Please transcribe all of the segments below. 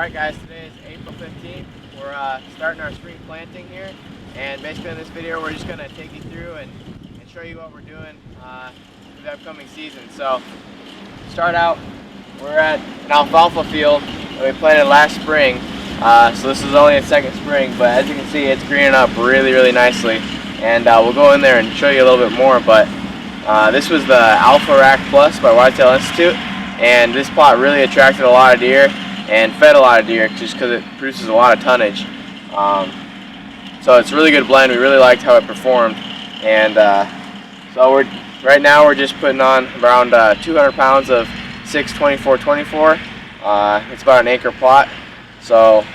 Alright guys, today is April 15th. We're starting our spring planting here, and basically in this video we're just going to take you through and show you what we're doing for the upcoming season. So, start out, we're at an alfalfa field that we planted last spring. So this is only its second spring, but as you can see it's greening up really nicely, and we'll go in there and show you a little bit more. But this was the Alpha Rack Plus by Whitetail Institute, and this plot really attracted a lot of deer and fed a lot of deer just because it produces a lot of tonnage. So it's a really good blend. We really liked how it performed, and so right now we're just putting on around 200 pounds of 6-24-24. It's about an acre plot, so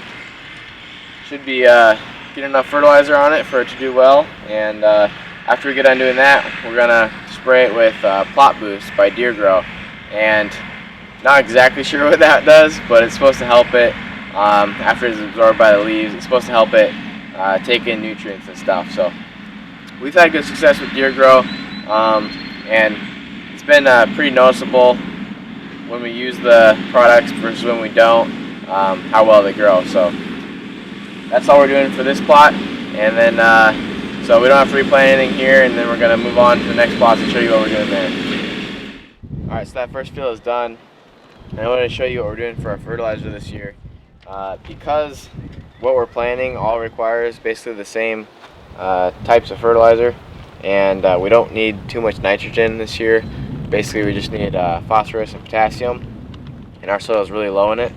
should be getting enough fertilizer on it for it to do well. And after we get done doing that, we're gonna spray it with Plot Boost by Deer Grow, and not exactly sure what that does, but it's supposed to help it after it's absorbed by the leaves. It's supposed to help it take in nutrients and stuff. So we've had good success with Deer Grow, and it's been pretty noticeable when we use the products versus when we don't, how well they grow. So that's all we're doing for this plot, and then so we don't have to replant anything here, and then we're going to move on to the next plots and show you what we're doing there. Alright, so that first field is done, and I wanted to show you what we're doing for our fertilizer this year. Because what we're planting all requires basically the same types of fertilizer, and we don't need too much nitrogen this year. Basically we just need phosphorus and potassium, and our soil is really low in it.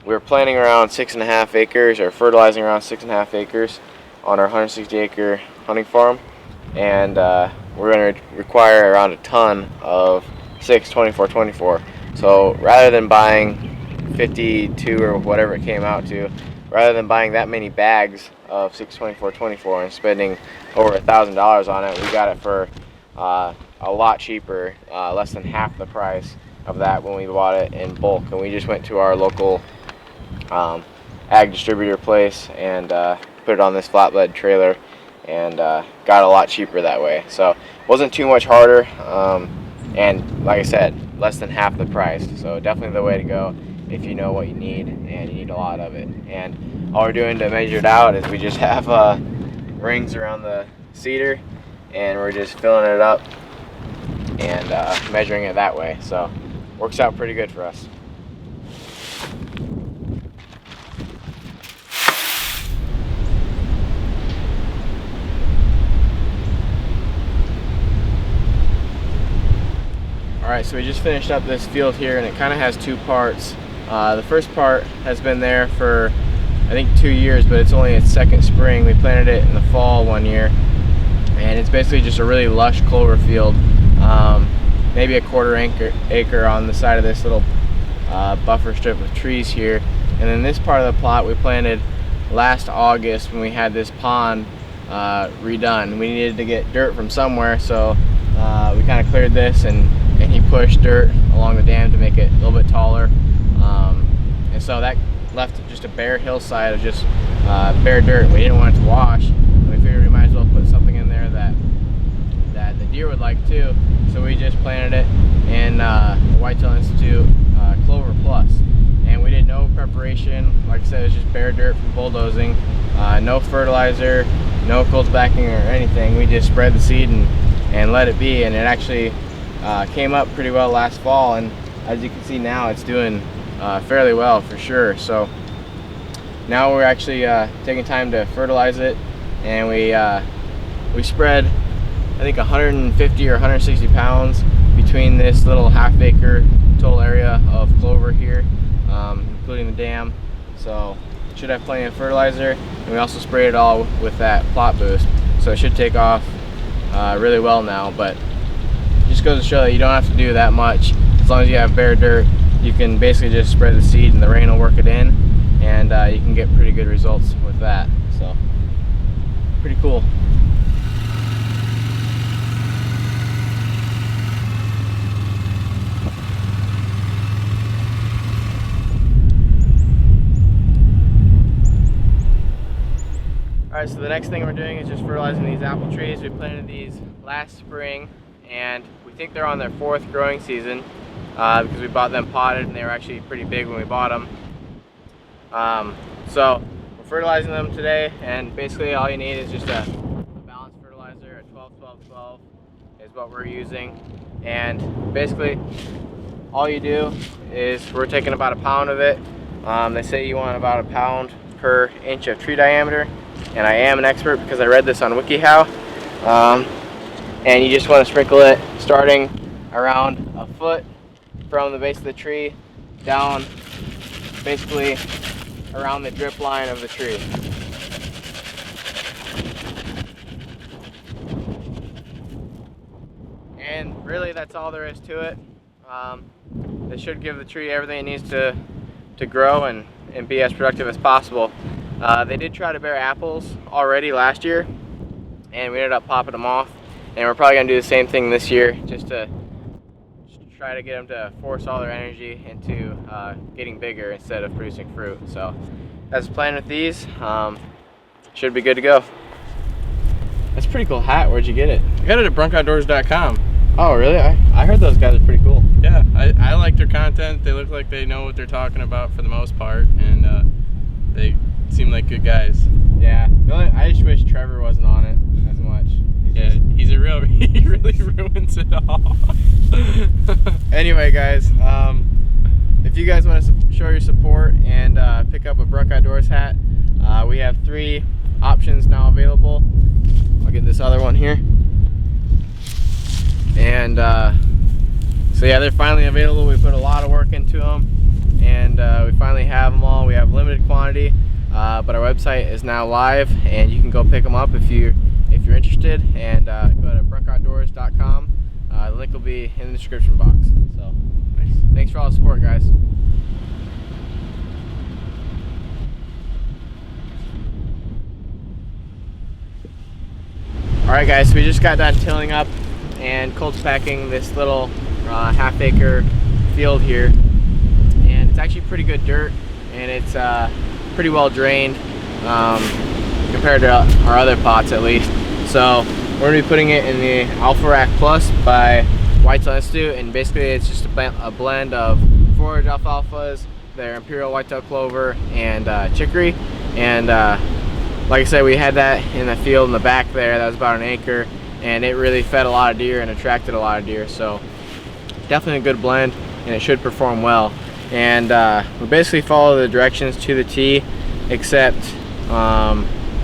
We're planting around 6.5 acres, or fertilizing around 6.5 acres on our 160-acre hunting farm, and we're going to require around a ton of 6-24-24. So rather than buying 52 or whatever it came out to, rather than buying that many bags of 6-24-24 and spending over $1,000 on it, we got it for a lot cheaper, less than half the price of that when we bought it in bulk. And we just went to our local ag distributor place and put it on this flatbed trailer, and got a lot cheaper that way. So it wasn't too much harder, and like I said, less than half the price. So definitely the way to go if you know what you need and you need a lot of it. And all we're doing to measure it out is we just have rings around the cedar, and we're just filling it up and measuring it that way. So works out pretty good for us. Alright, so we just finished up this field here, and it kind of has two parts. The first part has been there for I think 2 years, but it's only its second spring. We planted it in the fall one year, and it's basically just a really lush clover field, maybe a quarter acre on the side of this little buffer strip of trees here. And then this part of the plot we planted last August when we had this pond redone. We needed to get dirt from somewhere, so we kind of cleared this, and he pushed dirt along the dam to make it a little bit taller, and so that left just a bare hillside of just bare dirt. We didn't want it to wash, and we figured we might as well put something in there that the deer would like too. So we just planted it in the Whitetail Institute Clover Plus, and we did no preparation. Like I said, it was just bare dirt from bulldozing, no fertilizer, no cold backing or anything. We just spread the seed and let it be, and it actually came up pretty well last fall, and as you can see now it's doing fairly well for sure. So now we're actually taking time to fertilize it, and we spread I think 150 or 160 pounds between this little half-acre total area of clover here, including the dam. So should have plenty of fertilizer, and we also sprayed it all with that Plot Boost, so it should take off really well now. But just goes to show that you don't have to do that much. As long as you have bare dirt, you can basically just spread the seed and the rain will work it in, and you can get pretty good results with that. So pretty cool. Alright, so the next thing we're doing is just fertilizing these apple trees. We planted these last spring, and we think they're on their 4th growing season because we bought them potted, and they were actually pretty big when we bought them. So we're fertilizing them today, and basically all you need is just a balanced fertilizer. A 12-12-12 is what we're using, and basically all you do is we're taking about a pound of it. They say you want about a pound per inch of tree diameter, and I am an expert because I read this on WikiHow. And you just want to sprinkle it starting around a foot from the base of the tree down basically around the drip line of the tree. And really that's all there is to it. This should give the tree everything it needs to grow and be as productive as possible. They did try to bear apples already last year, and we ended up popping them off. And we're probably going to do the same thing this year, just to try to get them to force all their energy into getting bigger instead of producing fruit. So that's the plan with these. Should be good to go. That's a pretty cool hat. Where'd you get it? I got it at brunkoutdoors.com. Oh, really? I heard those guys are pretty cool. Yeah, I like their content. They look like they know what they're talking about for the most part, and they seem like good guys. Yeah, I just wish Trevor wasn't on it as much. He really ruins it all. Anyway, guys, if you guys want to show your support and pick up a Brunk Outdoors hat, we have 3 options now available. I'll get this other one here. And so yeah, they're finally available. We put a lot of work into them, and we finally have them all. We have limited quantity, but our website is now live, and you can go pick them up if you're interested, and go to brunkoutdoors.com. The link will be in the description box. So thanks for all the support, guys. Alright guys, so we just got done tilling up and cold packing this little half-acre field here, and it's actually pretty good dirt, and it's pretty well drained compared to our other pots at least. So we're going to be putting it in the Alpha Rack Plus by Whitetail Institute, and basically it's just a blend of forage alfalfas, their imperial whitetail clover, and chicory. And like I said, we had that in the field in the back there. That was about an acre, and it really fed a lot of deer and attracted a lot of deer. So definitely a good blend, and it should perform well. And we basically follow the directions to the T, except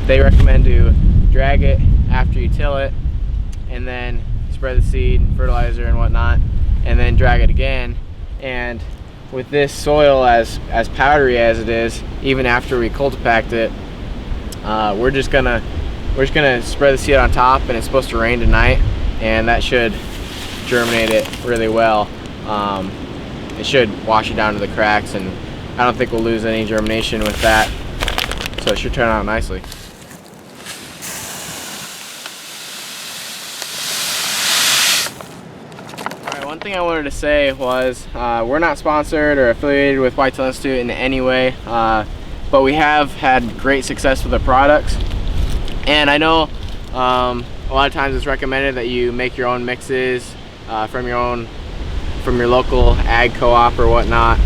they recommend to drag it after you till it, and then spread the seed, fertilizer and whatnot, and then drag it again. And with this soil as powdery as it is, even after we cultipacked it, we're just gonna spread the seed on top, and it's supposed to rain tonight, and that should germinate it really well. It should wash it down to the cracks, and I don't think we'll lose any germination with that, so it should turn out nicely. One thing I wanted to say was we're not sponsored or affiliated with Whitetail Institute in any way, but we have had great success with the products. And I know a lot of times it's recommended that you make your own mixes from your local ag co-op or whatnot.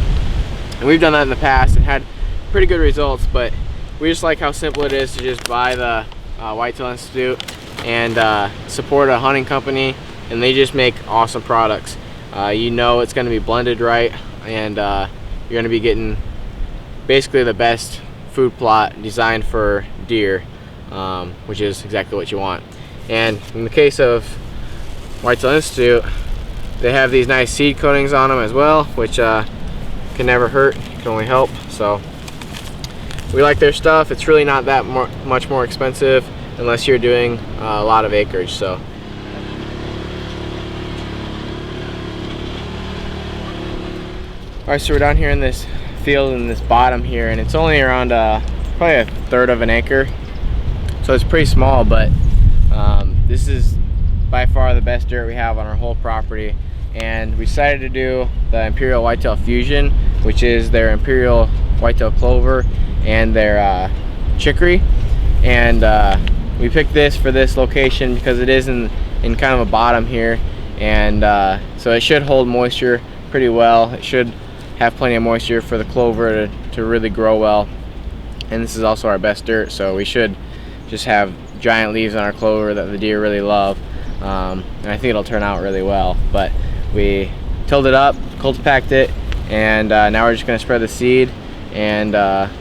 And we've done that in the past and had pretty good results, but we just like how simple it is to just buy the Whitetail Institute and support a hunting company, and they just make awesome products. You know it's going to be blended right, and you're going to be getting basically the best food plot designed for deer, which is exactly what you want. And in the case of Whitetail Institute, they have these nice seed coatings on them as well, which can never hurt, can only help. So we like their stuff. It's really not that much more expensive unless you're doing a lot of acreage. So alright, so we're down here in this field in this bottom here, and it's only around probably a third of an acre, so it's pretty small, but this is by far the best dirt we have on our whole property. And we decided to do the Imperial Whitetail Fusion, which is their Imperial Whitetail Clover and their chicory. And we picked this for this location because it is in kind of a bottom here, and so it should hold moisture pretty well. It should have plenty of moisture for the clover to really grow well. And this is also our best dirt, so we should just have giant leaves on our clover that the deer really love. And I think it'll turn out really well. But we tilled it up, cultipacked it, and now we're just going to spread the seed, and the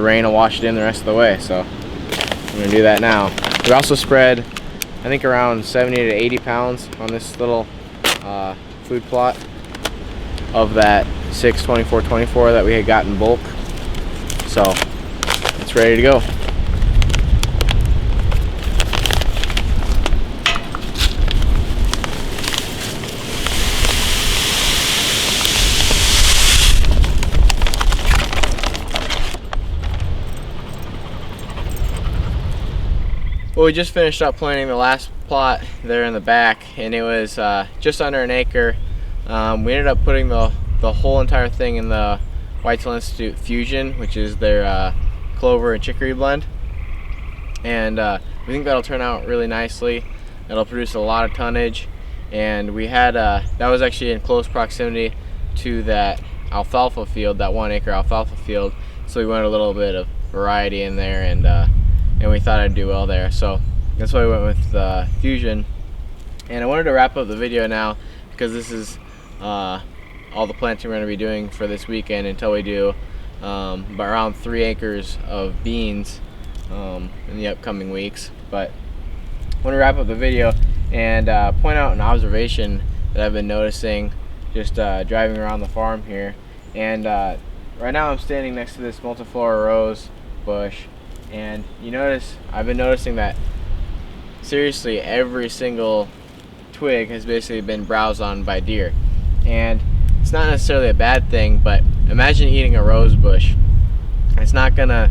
rain will wash it in the rest of the way. So I'm going to do that now. We also spread, I think, around 70 to 80 pounds on this little food plot of that 6-24-24 that we had got in bulk. So it's ready to go. Well, we just finished up planting the last plot there in the back, and it was just under an acre. We ended up putting the whole entire thing in the Whitetail Institute Fusion, which is their clover and chicory blend, and we think that'll turn out really nicely. It'll produce a lot of tonnage, and we had that was actually in close proximity to that alfalfa field, that 1 acre alfalfa field, so we wanted a little bit of variety in there, and we thought I'd do well there, so that's why we went with Fusion. And I wanted to wrap up the video now because this is all the planting we're going to be doing for this weekend until we do around 3 acres of beans in the upcoming weeks. But I want to wrap up the video and point out an observation that I've been noticing just driving around the farm here. And right now I'm standing next to this multiflora rose bush, and you notice I've been noticing that seriously every single twig has basically been browsed on by deer. And it's not necessarily a bad thing, but imagine eating a rose bush. It's not gonna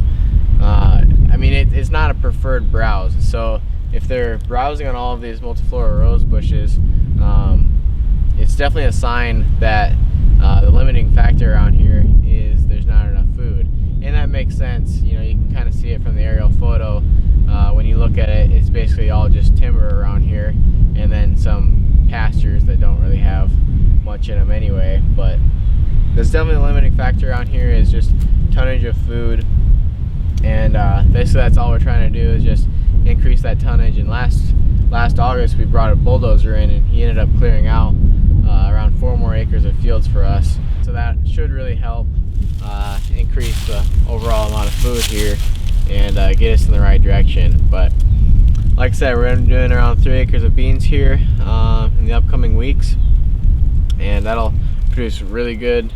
I mean, it's not a preferred browse. So if they're browsing on all of these multiflora rose bushes, it's definitely a sign that the limiting factor around here is there's not enough food. And that makes sense. You know, you can kind of see it from the aerial photo. When you look at it, it's basically all just timber around here, and then some pastures that don't really have much in them anyway. But there's definitely a limiting factor around here is just tonnage of food, and basically that's all we're trying to do is just increase that tonnage. And last August we brought a bulldozer in, and he ended up clearing out around 4 more acres of fields for us. So that should really help increase the overall amount of food here and get us in the right direction. But like I said, we're going to be doing around 3 acres of beans here in the upcoming weeks, and that'll produce really good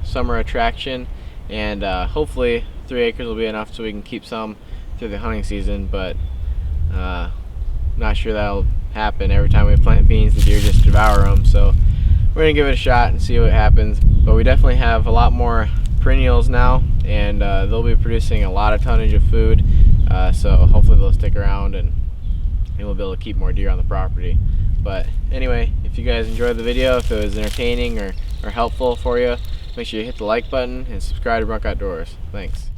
summer attraction, and hopefully 3 acres will be enough so we can keep some through the hunting season. But not sure that'll happen. Every time we plant beans, the deer just devour them, so we're gonna give it a shot and see what happens. But we definitely have a lot more perennials now, and they'll be producing a lot of tonnage of food, so hopefully they'll stick around and we'll be able to keep more deer on the property. But anyway, if you guys enjoyed the video, if it was entertaining or helpful for you, make sure you hit the like button and subscribe to Bronc Outdoors. Thanks.